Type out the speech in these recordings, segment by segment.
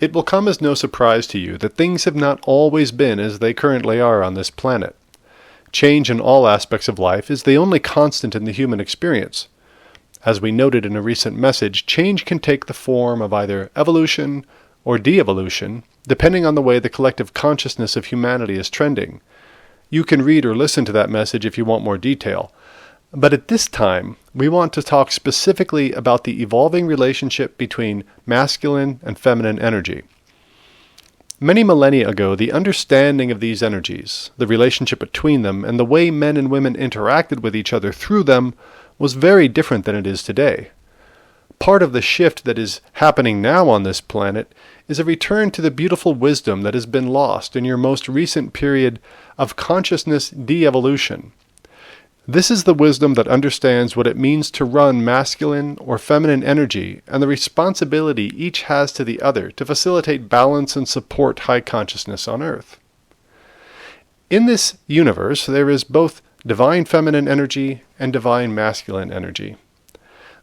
It will come as no surprise to you that things have not always been as they currently are on this planet. Change in all aspects of life is the only constant in the human experience. As we noted in a recent message, change can take the form of either evolution or de-evolution, depending on the way the collective consciousness of humanity is trending. You can read or listen to that message if you want more detail. But at this time, we want to talk specifically about the evolving relationship between masculine and feminine energy. Many millennia ago, the understanding of these energies, the relationship between them, and the way men and women interacted with each other through them was very different than it is today. Part of the shift that is happening now on this planet is a return to the beautiful wisdom that has been lost in your most recent period of consciousness de-evolution. This is the wisdom that understands what it means to run masculine or feminine energy and the responsibility each has to the other to facilitate balance and support high consciousness on Earth. In this universe, there is both divine feminine energy and divine masculine energy.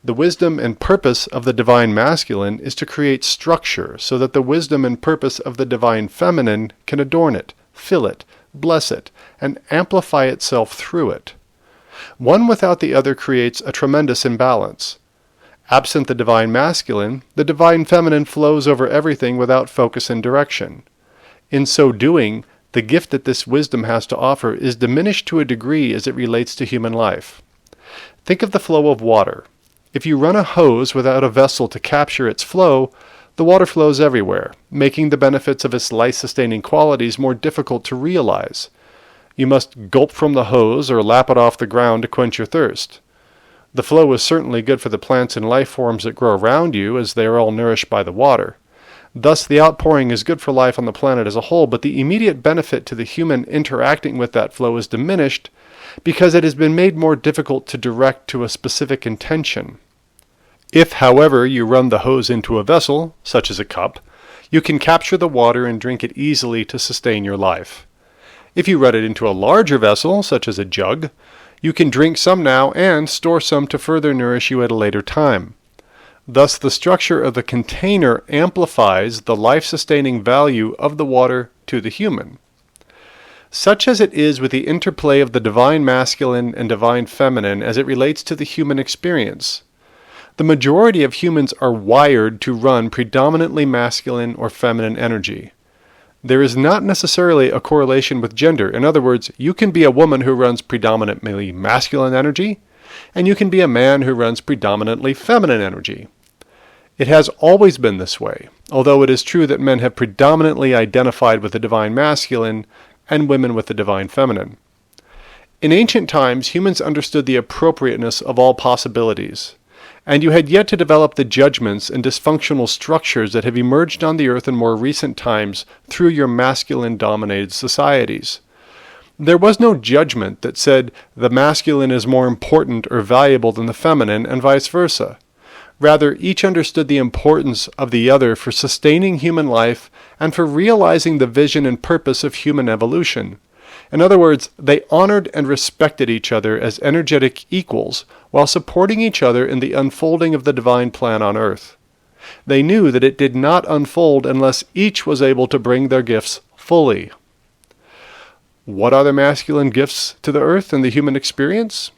The wisdom and purpose of the divine masculine is to create structure so that the wisdom and purpose of the divine feminine can adorn it, fill it, bless it, and amplify itself through it. One without the other creates a tremendous imbalance. Absent the divine masculine, the divine feminine flows over everything without focus and direction. In so doing, the gift that this wisdom has to offer is diminished to a degree as it relates to human life. Think of the flow of water. If you run a hose without a vessel to capture its flow, the water flows everywhere, making the benefits of its life-sustaining qualities more difficult to realize. You must gulp from the hose or lap it off the ground to quench your thirst. The flow is certainly good for the plants and life forms that grow around you, as they are all nourished by the water. Thus, the outpouring is good for life on the planet as a whole, but the immediate benefit to the human interacting with that flow is diminished because it has been made more difficult to direct to a specific intention. If, however, you run the hose into a vessel, such as a cup, you can capture the water and drink it easily to sustain your life. If you run it into a larger vessel, such as a jug, you can drink some now and store some to further nourish you at a later time. Thus, the structure of the container amplifies the life-sustaining value of the water to the human. Such as it is with the interplay of the divine masculine and divine feminine as it relates to the human experience. The majority of humans are wired to run predominantly masculine or feminine energy. There is not necessarily a correlation with gender. In other words, you can be a woman who runs predominantly masculine energy, and you can be a man who runs predominantly feminine energy. It has always been this way, although it is true that men have predominantly identified with the divine masculine and women with the divine feminine. In ancient times, humans understood the appropriateness of all possibilities, and you had yet to develop the judgments and dysfunctional structures that have emerged on the earth in more recent times through your masculine-dominated societies. There was no judgment that said the masculine is more important or valuable than the feminine, and vice versa. Rather, each understood the importance of the other for sustaining human life and for realizing the vision and purpose of human evolution. In other words, they honored and respected each other as energetic equals while supporting each other in the unfolding of the divine plan on earth. They knew that it did not unfold unless each was able to bring their gifts fully. What are the masculine gifts to the earth and the human experience?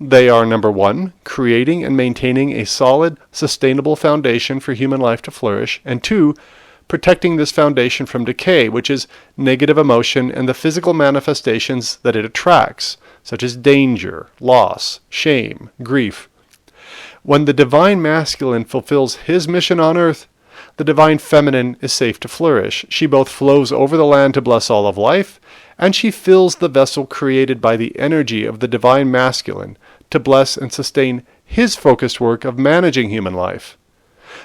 They are, number one, creating and maintaining a solid, sustainable foundation for human life to flourish, and two, protecting this foundation from decay, which is negative emotion and the physical manifestations that it attracts, such as danger, loss, shame, grief. When the divine masculine fulfills his mission on earth, the divine feminine is safe to flourish. She both flows over the land to bless all of life, and she fills the vessel created by the energy of the divine masculine to bless and sustain his focused work of managing human life.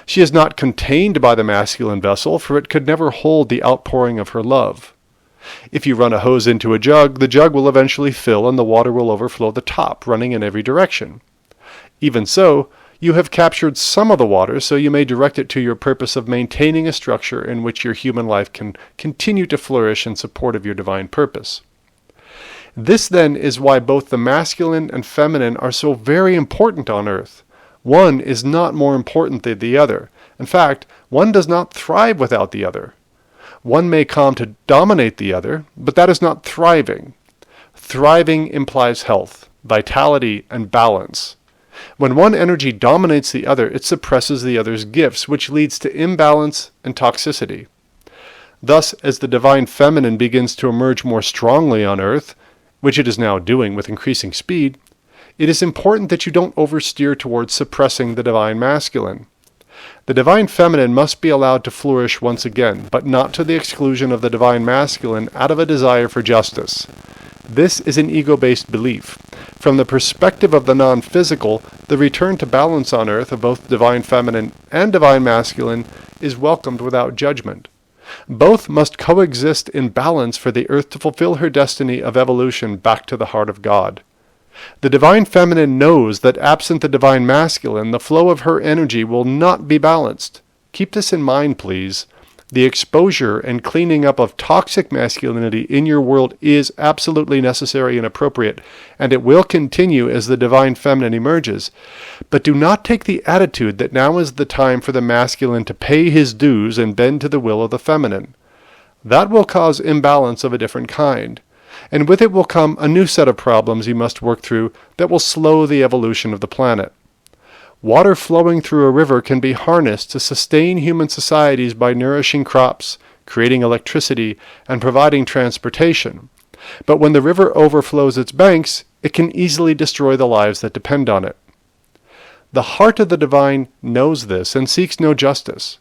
She is not contained by the masculine vessel, for it could never hold the outpouring of her love. If you run a hose into a jug, the jug will eventually fill and the water will overflow the top, running in every direction. Even so, you have captured some of the water, so you may direct it to your purpose of maintaining a structure in which your human life can continue to flourish in support of your divine purpose. This then is why both the masculine and feminine are so very important on earth. One is not more important than the other. In fact, One does not thrive without the other. One may come to dominate the other, but that is not thriving. Thriving implies health, vitality, and balance. When one energy dominates the other, it suppresses the other's gifts, which leads to imbalance and toxicity. Thus, as the divine feminine begins to emerge more strongly on Earth, which it is now doing with increasing speed, it is important that you don't oversteer towards suppressing the divine masculine. The divine feminine must be allowed to flourish once again, but not to the exclusion of the divine masculine out of a desire for justice. This is an ego-based belief. From the perspective of the non-physical, the return to balance on Earth of both divine feminine and divine masculine is welcomed without judgment. Both must coexist in balance for the Earth to fulfill her destiny of evolution back to the heart of God. The divine feminine knows that absent the divine masculine, the flow of her energy will not be balanced. Keep this in mind, please. The exposure and cleaning up of toxic masculinity in your world is absolutely necessary and appropriate, and it will continue as the divine feminine emerges. But do not take the attitude that now is the time for the masculine to pay his dues and bend to the will of the feminine. That will cause imbalance of a different kind, and with it will come a new set of problems you must work through that will slow the evolution of the planet. Water flowing through a river can be harnessed to sustain human societies by nourishing crops, creating electricity, and providing transportation. But when the river overflows its banks, it can easily destroy the lives that depend on it. The heart of the divine knows this and seeks no justice.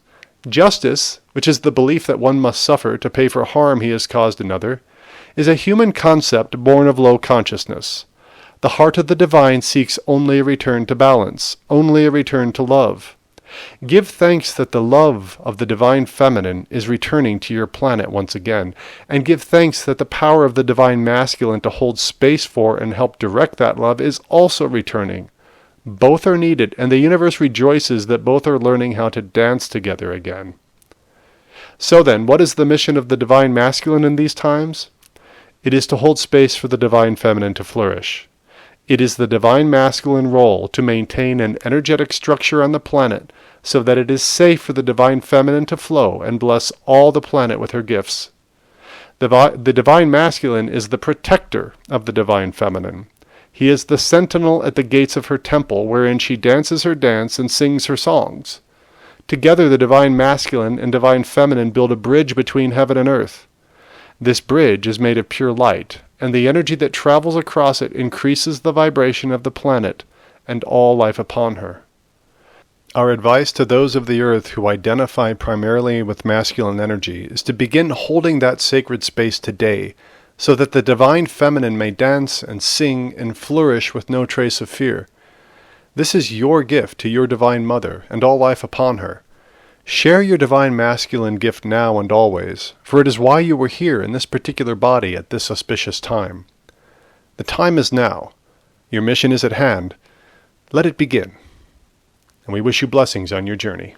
Justice, which is the belief that one must suffer to pay for harm he has caused another, is a human concept born of low consciousness. The heart of the divine seeks only a return to balance, only a return to love. Give thanks that the love of the divine feminine is returning to your planet once again, and give thanks that the power of the divine masculine to hold space for and help direct that love is also returning. Both are needed, and the universe rejoices that both are learning how to dance together again. So then, what is the mission of the divine masculine in these times? It is to hold space for the divine feminine to flourish. It is the divine masculine role to maintain an energetic structure on the planet so that it is safe for the divine feminine to flow and bless all the planet with her gifts. The divine masculine is the protector of the divine feminine. He is the sentinel at the gates of her temple wherein she dances her dance and sings her songs. Together the divine masculine and divine feminine build a bridge between heaven and earth. This bridge is made of pure light, and the energy that travels across it increases the vibration of the planet and all life upon her. Our advice to those of the earth who identify primarily with masculine energy is to begin holding that sacred space today, so that the divine feminine may dance and sing and flourish with no trace of fear. This is your gift to your divine mother and all life upon her. Share your divine masculine gift now and always, for it is why you were here in this particular body at this auspicious time. The time is now. Your mission is at hand. Let it begin. And we wish you blessings on your journey.